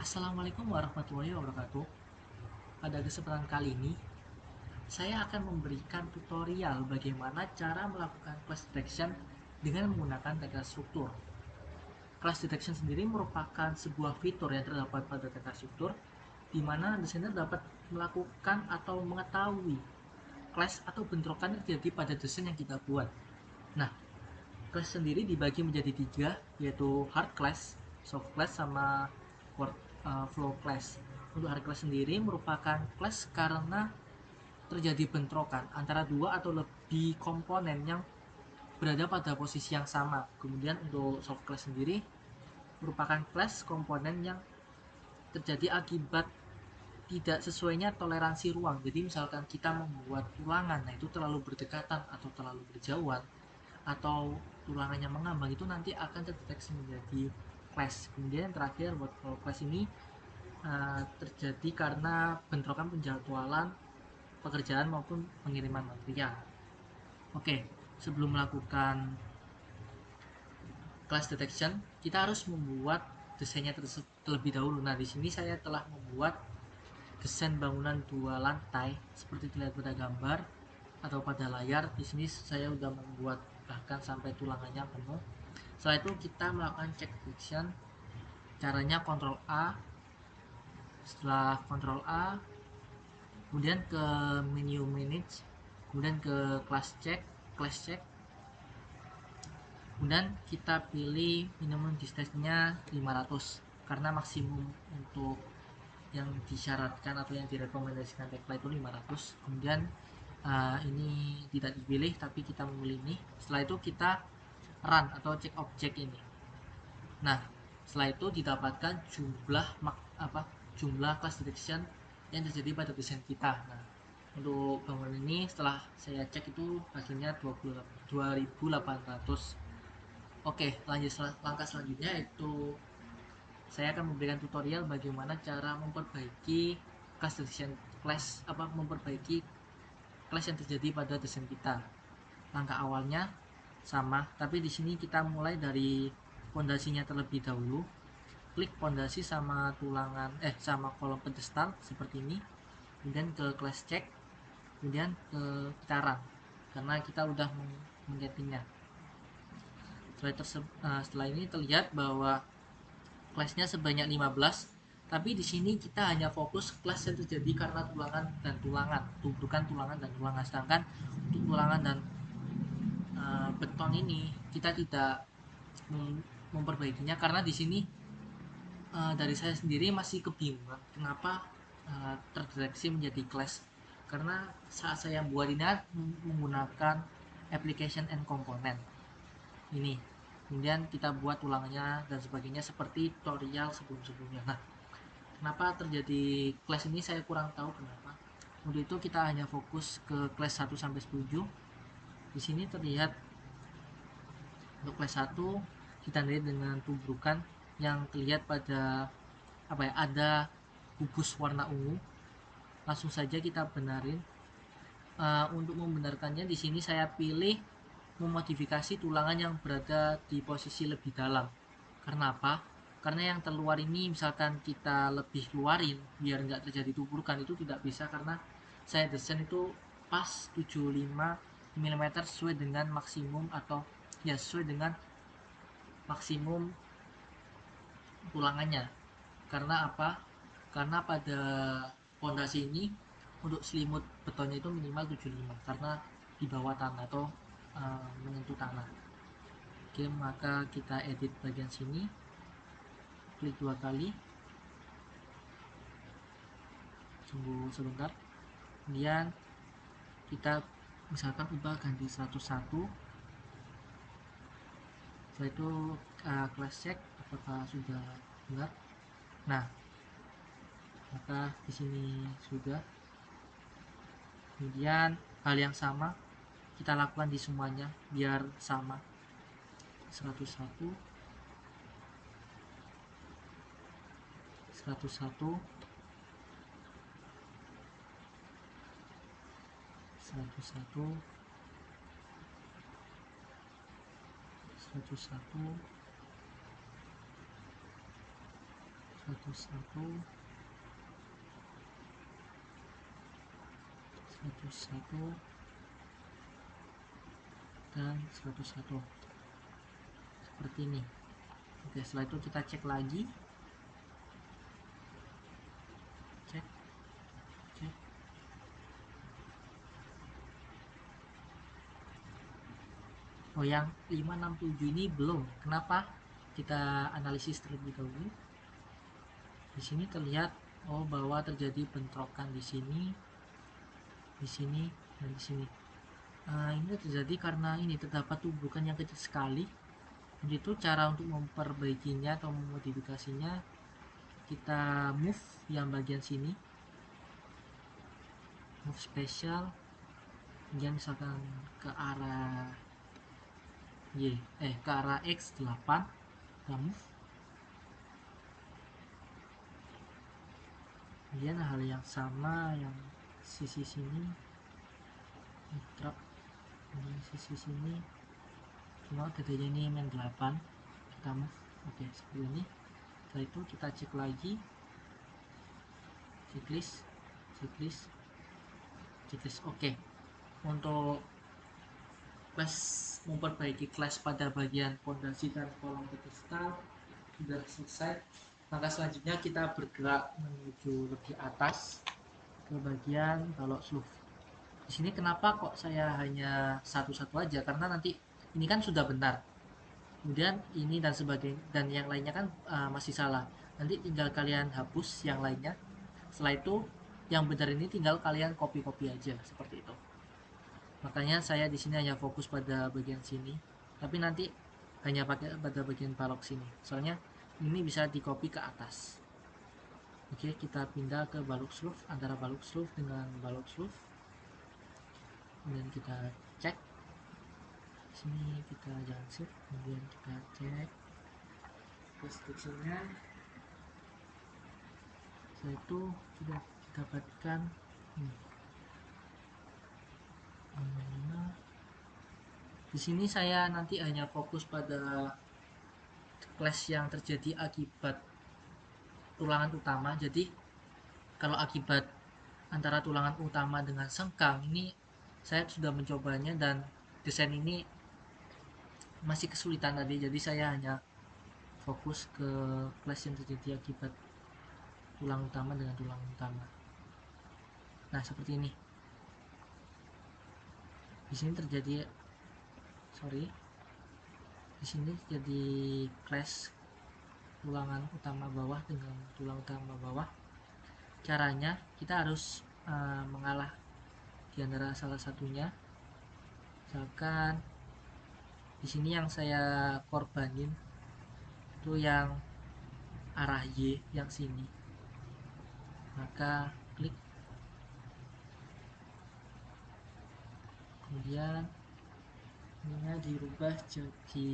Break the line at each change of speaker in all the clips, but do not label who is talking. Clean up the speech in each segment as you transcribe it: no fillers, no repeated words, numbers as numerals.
Assalamualaikum warahmatullahi wabarakatuh. Pada kesempatan kali ini, saya akan memberikan tutorial bagaimana cara melakukan class detection dengan menggunakan data struktur. Class detection sendiri merupakan sebuah fitur yang terdapat pada data struktur, di mana desainer dapat melakukan atau mengetahui class atau bentrokan yang terjadi pada desain yang kita buat. Nah, class sendiri dibagi menjadi tiga, yaitu hard class, soft class, sama flow class. Untuk hard class sendiri merupakan class karena terjadi bentrokan antara dua atau lebih komponen yang berada pada posisi yang sama. Kemudian untuk soft class sendiri merupakan class komponen yang terjadi akibat tidak sesuainya toleransi ruang. Jadi misalkan kita membuat ulangan, nah itu terlalu berdekatan atau terlalu berjauhan, atau tulangannya mengambang, itu nanti akan terdeteksi menjadi clash. Kemudian yang terakhir buat clash ini terjadi karena bentrokan penjadwalan pekerjaan maupun pengiriman material. Oke, sebelum melakukan clash detection, kita harus membuat desainnya terlebih dahulu. Nah, di sini saya telah membuat desain bangunan dua lantai seperti terlihat pada gambar atau pada layar. Di sini saya sudah membuat bahkan sampai tulangannya penuh. Setelah itu kita melakukan check detection. Caranya Ctrl A. Setelah Ctrl A, kemudian ke menu manage, kemudian ke class check, kemudian kita pilih minimum distance-nya 500 karena maksimum untuk yang disyaratkan atau yang direkomendasikan Tekla itu 500. Kemudian ini tidak dipilih tapi kita memilih ini. Setelah itu kita run atau check object ini. Nah, setelah itu didapatkan jumlah class detection yang terjadi pada desain kita. Nah, untuk bangunan ini setelah saya cek itu hasilnya 2800. Oke, lanjut langkah selanjutnya itu saya akan memberikan tutorial bagaimana cara memperbaiki memperbaiki clash yang terjadi pada desain kita. Langkah awalnya sama, tapi di sini kita mulai dari pondasinya terlebih dahulu. Klik pondasi sama sama kolom pedestal seperti ini. Kemudian ke class check, kemudian ke kita run karena kita udah menggettingnya. Setelah ini terlihat bahwa class-nya sebanyak 15, tapi di sini kita hanya fokus class yang terjadi karena tubrukan tulangan dan tulangan. Sedangkan untuk tulangan dan beton ini kita tidak memperbaikinya karena di sini dari saya sendiri masih kebingungan kenapa terdeteksi menjadi class, karena saat saya buat ini menggunakan application and component ini. Kemudian kita buat ulangannya dan sebagainya seperti tutorial sebelum-sebelumnya. Nah, kenapa terjadi class ini saya kurang tahu kenapa. Untuk itu kita hanya fokus ke class 1 sampai 7. Di sini terlihat untuk class 1 ditandai dengan tubrukan yang terlihat pada ada kubus warna ungu. Langsung saja kita benarin. Untuk membenarkannya di sini saya pilih memodifikasi tulangan yang berada di posisi lebih dalam. Karena apa? Karena yang terluar ini misalkan kita lebih luarin biar nggak terjadi tubrukan, itu tidak bisa karena saya desain itu pas 75 mm sesuai dengan maksimum atau ya sesuai dengan maksimum tulangannya. Karena apa? Karena pada pondasi ini untuk selimut betonnya itu minimal 75 karena di bawah tanah atau menyentuh tanah. Oke, maka kita edit bagian sini, klik 2 kali, tunggu sebentar, kemudian kita misalkan ubah ganti 101. Setelah itu class check apakah sudah benar. Nah, maka di sini sudah. Kemudian hal yang sama kita lakukan di semuanya biar sama. 101, 101, 101, 101, 101, 101, dan 101 seperti ini. Oke, setelah itu kita cek lagi, cek. Oh, yang 567 ini belum. Kenapa? Kita analisis terlebih dahulu. Di sini terlihat bahwa terjadi bentrokan di sini, dan di sini. Ini terjadi karena ini terdapat tumbukan yang kecil sekali. Jadi itu cara untuk memperbaikinya atau memodifikasinya, kita move yang bagian sini, move spesial, kemudian misalkan ke arah ke arah X8, kita move. Kemudian hal yang sama yang sisi sini, drop, kemudian sisi sini, cuma bedanya ini main 8, kita move. Oke, seperti ini. Setelah itu kita cek lagi, checklist. Oke, untuk class, memperbaiki class pada bagian fondasi dan kolom pedestal sudah selesai. Maka selanjutnya kita bergerak menuju lebih atas ke bagian balok sloof. Di sini kenapa kok saya hanya satu-satu aja, karena nanti ini kan sudah benar, kemudian ini dan sebagainya dan yang lainnya kan masih salah. Nanti tinggal kalian hapus yang lainnya. Setelah itu yang benar ini tinggal kalian copy aja seperti itu. Makanya saya di sini hanya fokus pada bagian sini, tapi nanti hanya pakai pada bagian balok sini. Soalnya ini bisa di copy ke atas. Oke, kita pindah ke balok sloof, antara balok sloof dengan balok sloof. Kemudian kita cek. Sini kita jangan save, kemudian kita cek restriksinya. Setelah itu sudah didapatkan di sini saya nanti hanya fokus pada clash yang terjadi akibat tulangan utama. Jadi kalau akibat antara tulangan utama dengan sengkang ini saya sudah mencobanya dan desain ini masih kesulitan tadi, jadi saya hanya fokus ke clash yang terjadi akibat tulang utama dengan tulang utama. Nah, seperti ini. Di sini terjadi di sini jadi clash tulangan utama bawah dengan tulang utama bawah. Caranya kita harus mengalah di antara salah satunya. Misalkan di sini yang saya korbanin itu yang arah Y yang sini, maka klik, kemudian ininya dirubah jadi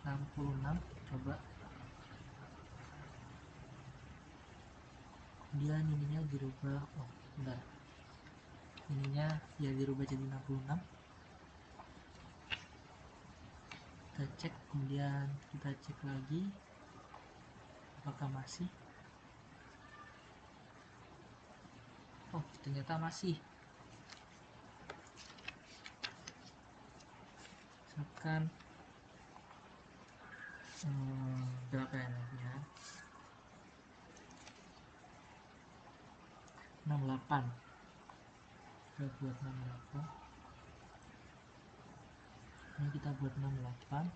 66, coba. Kemudian ininya dirubah, ininya ya dirubah jadi 66. Kita cek, kemudian kita cek lagi apakah masih. Ternyata masih. Misalkan berapa ya, 68. Kita buat 68. Ini kita buat 68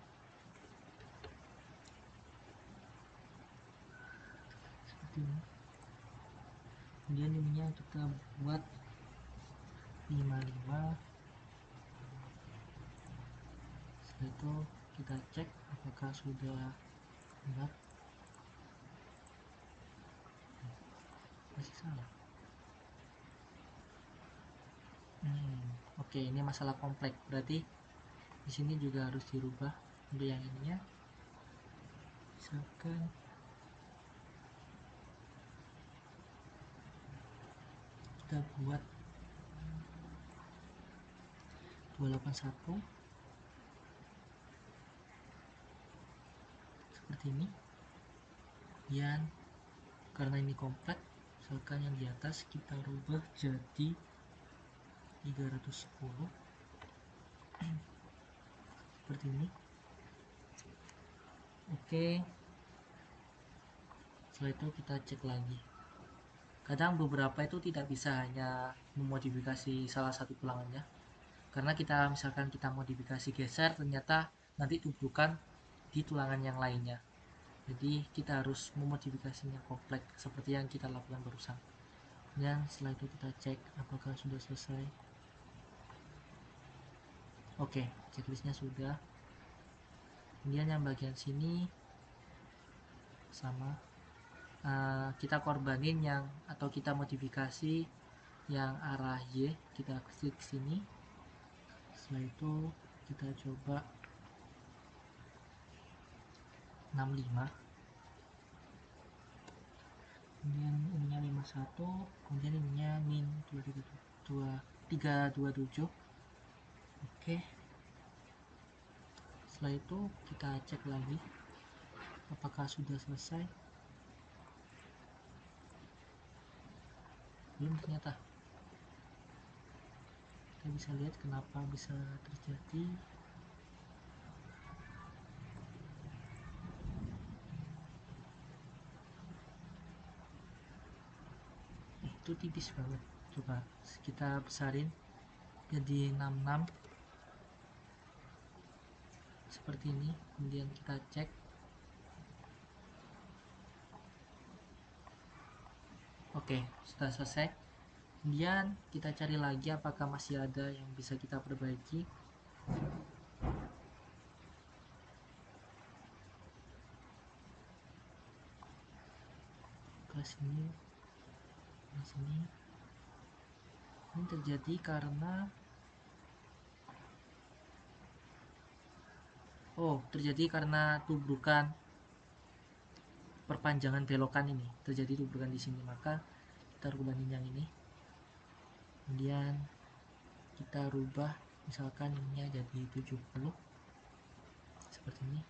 seperti ini. Kemudian ininya kita buat 55. Setelah itu kita cek apakah sudah benar. Masih salah. Oke, ini masalah kompleks, berarti di sini juga harus dirubah untuk yang ininya. Misalkan kita buat 281 seperti ini. Kemudian karena ini komplek, misalkan yang di atas kita rubah jadi 310 seperti ini. Oke, setelah itu kita cek lagi. Kadang beberapa itu tidak bisa hanya memodifikasi salah satu tulangannya, karena misalkan kita modifikasi geser, ternyata nanti tubrukan di tulangan yang lainnya. Jadi kita harus memodifikasinya komplek seperti yang kita lakukan barusan. Dan setelah itu kita cek apakah sudah selesai. Oke, checklistnya sudah. Kemudian yang bagian sini sama, kita korbanin yang atau kita modifikasi yang arah Y, kita klik sini. Setelah itu kita coba 65, kemudian ininya 51, kemudian ininya min 327. Oke, setelah itu kita cek lagi apakah sudah selesai. Belum ternyata. Kita bisa lihat kenapa bisa terjadi. Itu tipis banget. Coba kita besarin jadi 66 seperti ini. Kemudian kita cek. Oke, sudah selesai. Kemudian kita cari lagi apakah masih ada yang bisa kita perbaiki. Ke sini, ini terjadi karena tubrukan perpanjangan belokan ini, terjadi tubrukan di sini, maka kita rubahin yang ini. Kemudian kita rubah misalkan ininya jadi 70 seperti ini,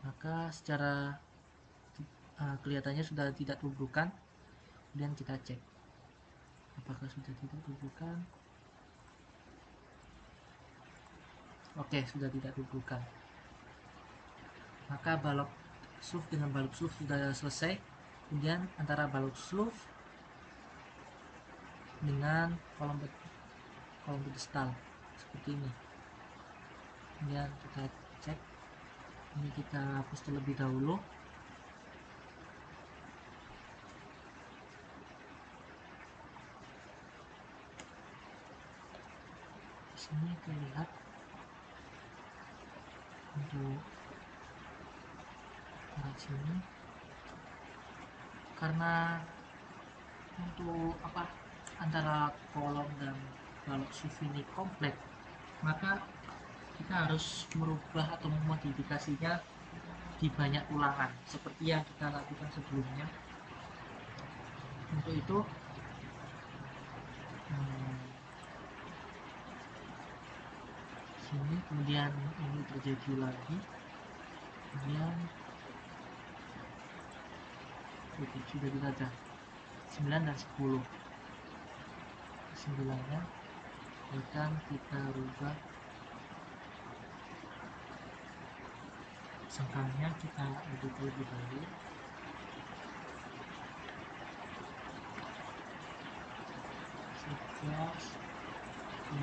maka secara kelihatannya sudah tidak tubrukan. Kemudian kita cek apakah sudah tidak tubrukan. Oke, sudah tidak tubrukan, maka balok sloof dengan balok sloof sudah selesai. Kemudian antara balok sloof dengan kolom pedestal seperti ini. Kemudian kita cek, ini kita hapus terlebih dahulu. Di sini terlihat untuk arah sini, karena untuk antara kolom dan balok sloof ini komplek, maka kita harus merubah atau memodifikasinya di banyak ulangan seperti yang kita lakukan sebelumnya. Untuk itu sini, kemudian ini terjadi lagi, kemudian oke, sudah kita 9 dan 10. 9 nya akan kita rubah sangkanya, kita edit lebih dahulu. Sekilas 5,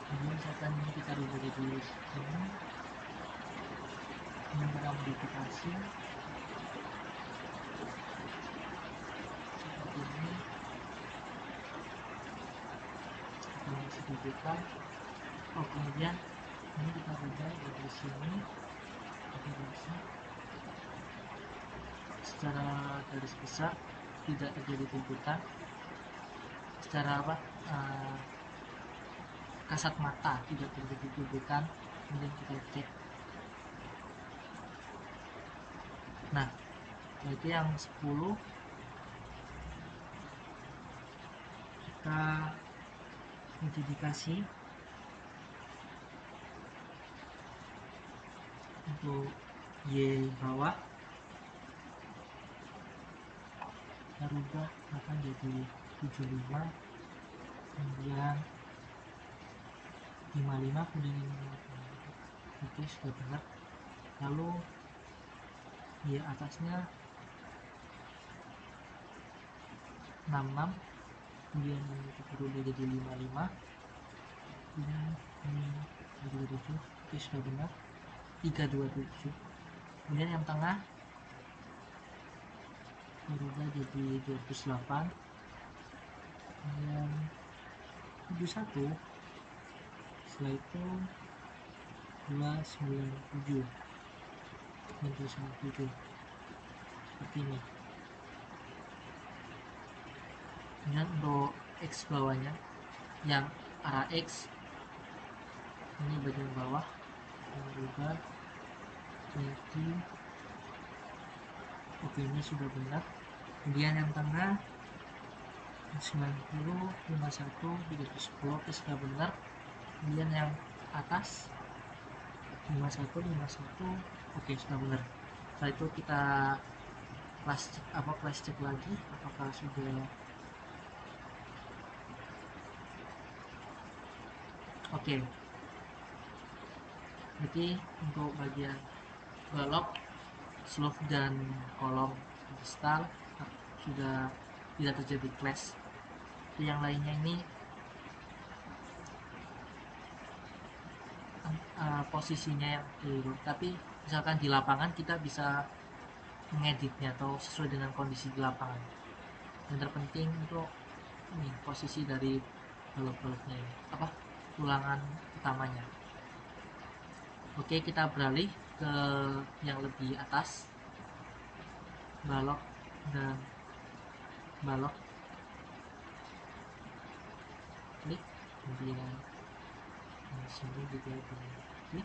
kemudian misalkan ini kita rubah jadi sini, ini kita modifikasi seperti ini, kita modifikasikan. Kemudian ini kita rubah dari sini, kita bisa secara garis besar tidak terjadi tumpukan. Secara kasat mata tidak terjadi tumpukan. Kemudian kita cek. Nah, itu yang 10 kita modifikasi untuk Y bawah, kita rubah akan jadi 75, kemudian 55, kemudian 55. Oke, sudah benar. Lalu di atasnya 66, kemudian ini kita rubah jadi 55, kemudian ini 27. Oke, sudah benar. 327. Kemudian yang tengah berubah jadi 208, kemudian 71, setelah itu 297 dan 297 seperti ini. Kemudian untuk X bawahnya yang arah X, ini bagian bawah berubah jadi, oke, ini sudah benar. Kemudian yang tengah 90, 51, 310, oke, sudah benar. Kemudian yang atas 51, 51, oke, sudah benar. Setelah itu kita flash check lagi apakah sudah oke. Jadi untuk bagian balok, slove dan kolom kristal sudah tidak terjadi clash. Yang lainnya ini posisinya yang keliru, tapi misalkan di lapangan kita bisa mengeditnya atau sesuai dengan kondisi di lapangan. Yang terpenting untuk ini posisi dari balok-baloknya ini, tulangan utamanya. Oke, kita beralih ke yang lebih atas, balok dan balok. Klik, kemudian di sini juga klik.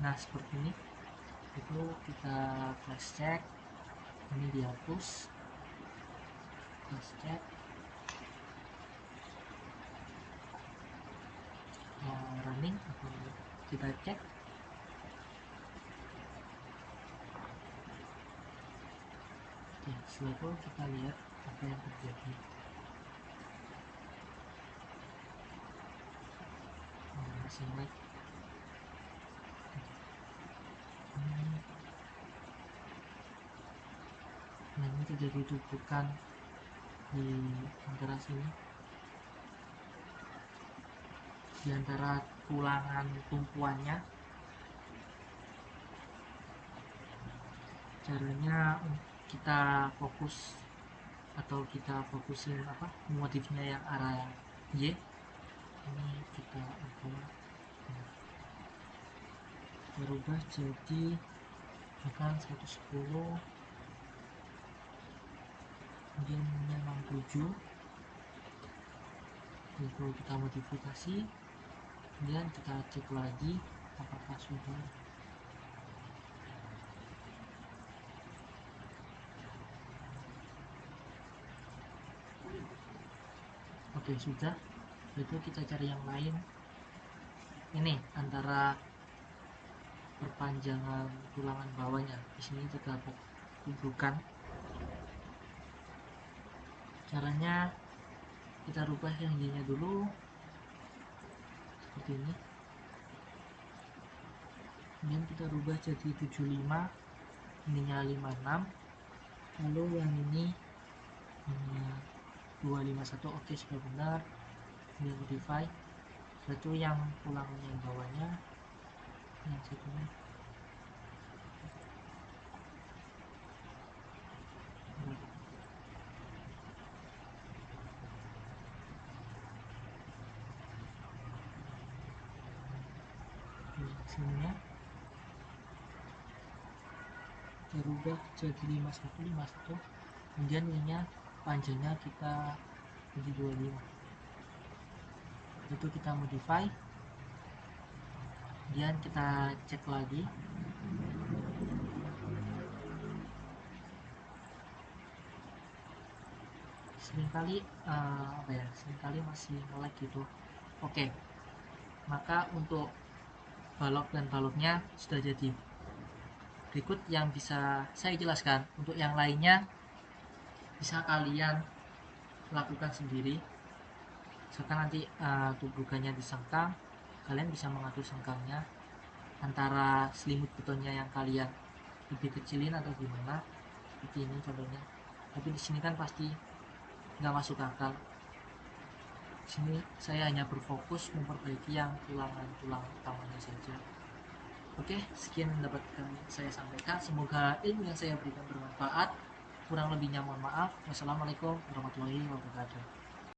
Nah, seperti ini. Itu kita flash check, ini dihapus, flash check, running atau kita cek. Oke, setelah itu kita lihat apa yang terjadi. Masih naik. Nah, ini terjadi tumpukan di antara sini, di antara tulangan tumpuannya. Caranya kita fokus atau kita fokusin motifnya yang arah Y. Ini kita berubah jadi akan 110, kemudian 67. Itu kita modifikasi, kemudian kita cek lagi apakah sudah. Oke, sudah. Itu kita cari yang lain. Ini antara perpanjangan tulangan bawahnya, di sini terdapat tumpukan. Caranya kita rubah yang Y-nya dulu seperti ini, kemudian kita rubah jadi 75, ininya 56, lalu yang ini 251. Oke, sudah benar. Kemudian modify, itu yang tulangan yang bawahnya, yang satunya sininya kita rubah jadi 51, kemudian ininya panjangnya kita jadi 25. Itu kita modify, kemudian kita cek lagi. Seringkali seringkali masih nge-lag gitu. Oke, Maka untuk balok dan baloknya sudah jadi. Berikut yang bisa saya jelaskan. Untuk yang lainnya bisa kalian lakukan sendiri. Misalkan nanti untuk bukannya disengkang, kalian bisa mengatur sengkangnya antara selimut betonnya yang kalian lebih kecilin atau gimana, seperti ini contohnya. Tapi di sini kan pasti nggak masuk akal. Di sini saya hanya berfokus memperbaiki yang tulang utamanya saja. Oke, sekian yang dapat saya sampaikan. Semoga ilmu yang saya berikan bermanfaat. Kurang lebihnya mohon maaf. Wassalamualaikum warahmatullahi wabarakatuh.